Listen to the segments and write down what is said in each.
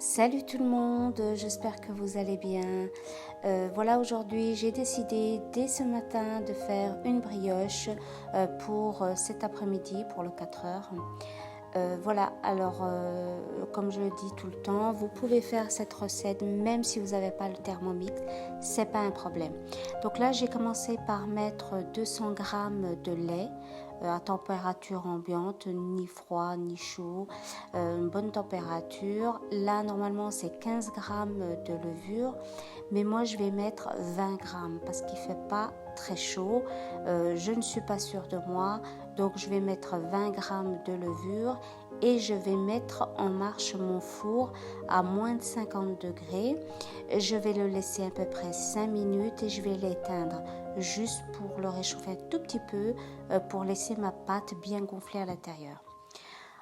Salut tout le monde, j'espère que vous allez bien. Voilà, aujourd'hui j'ai décidé dès ce matin de faire une brioche pour cet après-midi, pour le 4 heures. Voilà, alors comme je le dis tout le temps, vous pouvez faire cette recette même si vous n'avez pas le Thermomix, c'est pas un problème. Donc là j'ai commencé par mettre 200 g de lait à température ambiante, ni froid ni chaud, une bonne température. Là normalement c'est 15 g de levure, mais moi je vais mettre 20 g parce qu'il ne fait pas très chaud. Je ne suis pas sûre de moi, donc je vais mettre 20 g de levure et je vais mettre en marche mon four à moins de 50 degrés. Je vais le laisser à peu près 5 minutes et je vais l'éteindre juste pour le réchauffer un tout petit peu pour laisser ma pâte bien gonfler à l'intérieur.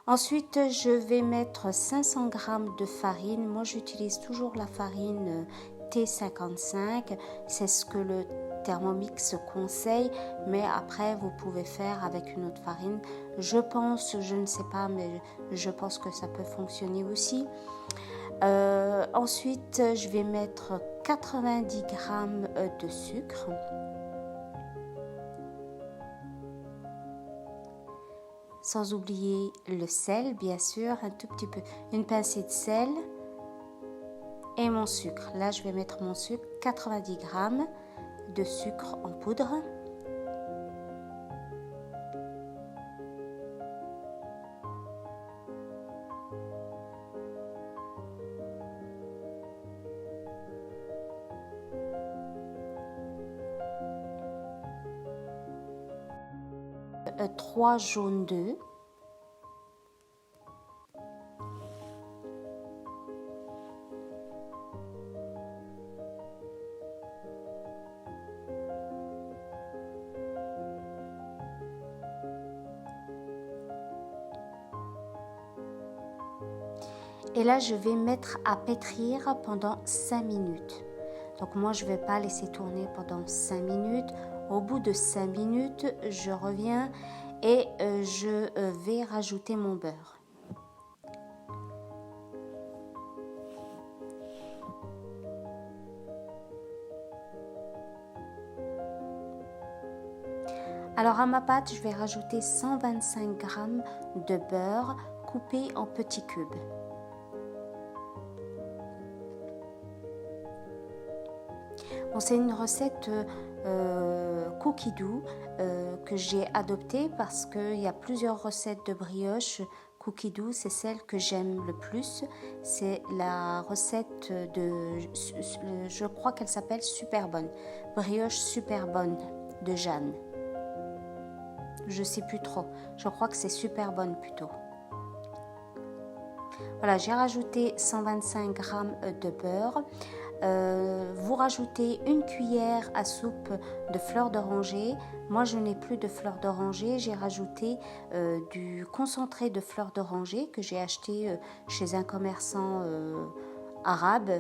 Ensuite, je vais mettre 500 g de farine. Moi, j'utilise toujours la farine T55. C'est ce que le Thermomix conseille, mais après, vous pouvez faire avec une autre farine. Je pense, je ne sais pas, mais je pense que ça peut fonctionner aussi. Ensuite, je vais mettre 90 g de sucre. Sans oublier le sel, bien sûr, un tout petit peu, une pincée de sel et mon sucre. Là, je vais mettre mon sucre, 90 g de sucre en poudre. Trois jaunes d'œufs. Et là, je vais mettre à pétrir pendant 5 minutes. Donc moi, je ne vais pas laisser tourner pendant 5 minutes. Au bout de 5 minutes, je reviens et je vais rajouter mon beurre. Alors à ma pâte, je vais rajouter 125 g de beurre coupé en petits cubes. Bon, c'est une recette cookie dough que j'ai adoptée parce qu'il y a plusieurs recettes de brioche. Cookie dough, c'est celle que j'aime le plus. C'est la recette de, je crois qu'elle s'appelle Super Bonne. Brioche Super Bonne de Jeanne. Je sais plus trop. Je crois que c'est Super Bonne plutôt. Voilà, j'ai rajouté 125 g de beurre. Vous rajoutez une cuillère à soupe de fleurs d'oranger. Moi, je n'ai plus de fleurs d'oranger. J'ai rajouté du concentré de fleurs d'oranger que j'ai acheté chez un commerçant arabe.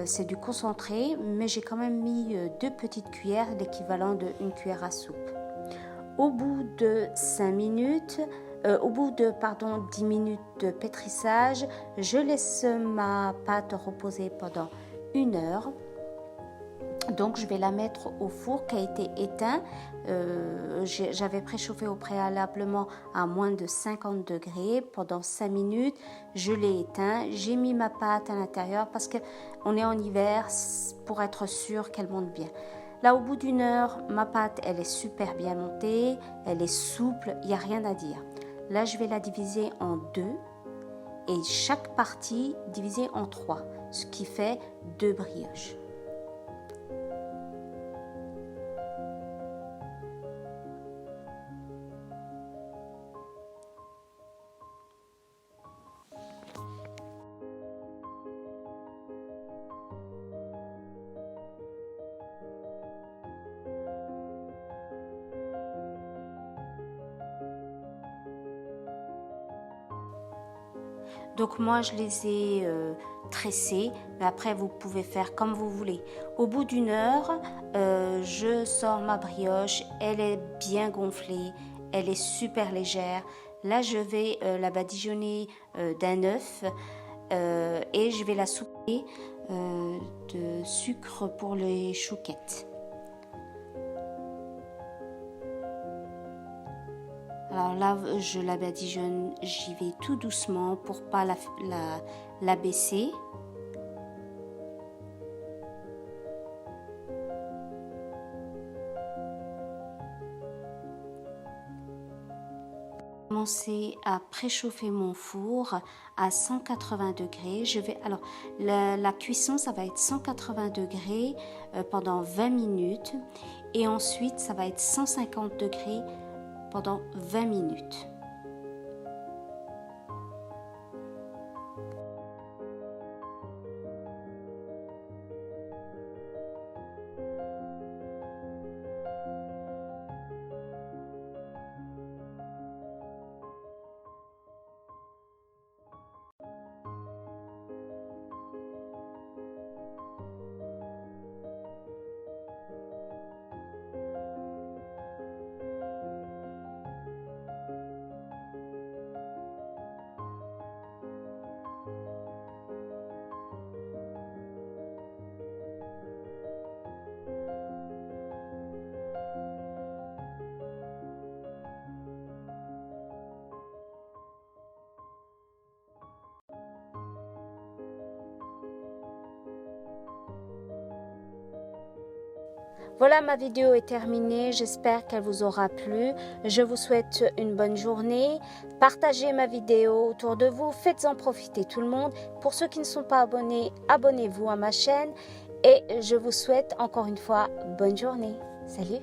C'est du concentré, mais j'ai quand même mis 2 petites cuillères, l'équivalent d'une cuillère à soupe. Au bout de 5 minutes, au bout de 10 minutes de pétrissage, je laisse ma pâte reposer pendant 1 heure. Donc je vais la mettre au four qui a été éteint. J'avais préchauffé au préalablement à moins de 50 degrés pendant 5 minutes. Je l'ai éteint. J'ai mis ma pâte à l'intérieur parce qu'on est en hiver pour être sûr qu'elle monte bien. Là, au bout d'1 heure, ma pâte, elle est super bien montée, elle est souple, il n'y a rien à dire. Là, je vais la diviser en 2 et chaque partie divisée en 3, ce qui fait 2 brioches. Donc moi je les ai tressés, mais après vous pouvez faire comme vous voulez. Au bout d'1 heure, je sors ma brioche, elle est bien gonflée, elle est super légère. Là je vais la badigeonner d'un œuf. et je vais la souper de sucre pour les chouquettes. Alors là, je la badigeonne, j'y vais tout doucement pour pas la baisser. Commencer à préchauffer mon four à 180 degrés. Alors la cuisson, ça va être 180 degrés pendant 20 minutes et ensuite ça va être 150 degrés pendant 20 minutes. Voilà, ma vidéo est terminée, j'espère qu'elle vous aura plu. Je vous souhaite une bonne journée. Partagez ma vidéo autour de vous, faites-en profiter tout le monde. Pour ceux qui ne sont pas abonnés, abonnez-vous à ma chaîne. Et je vous souhaite encore une fois bonne journée. Salut!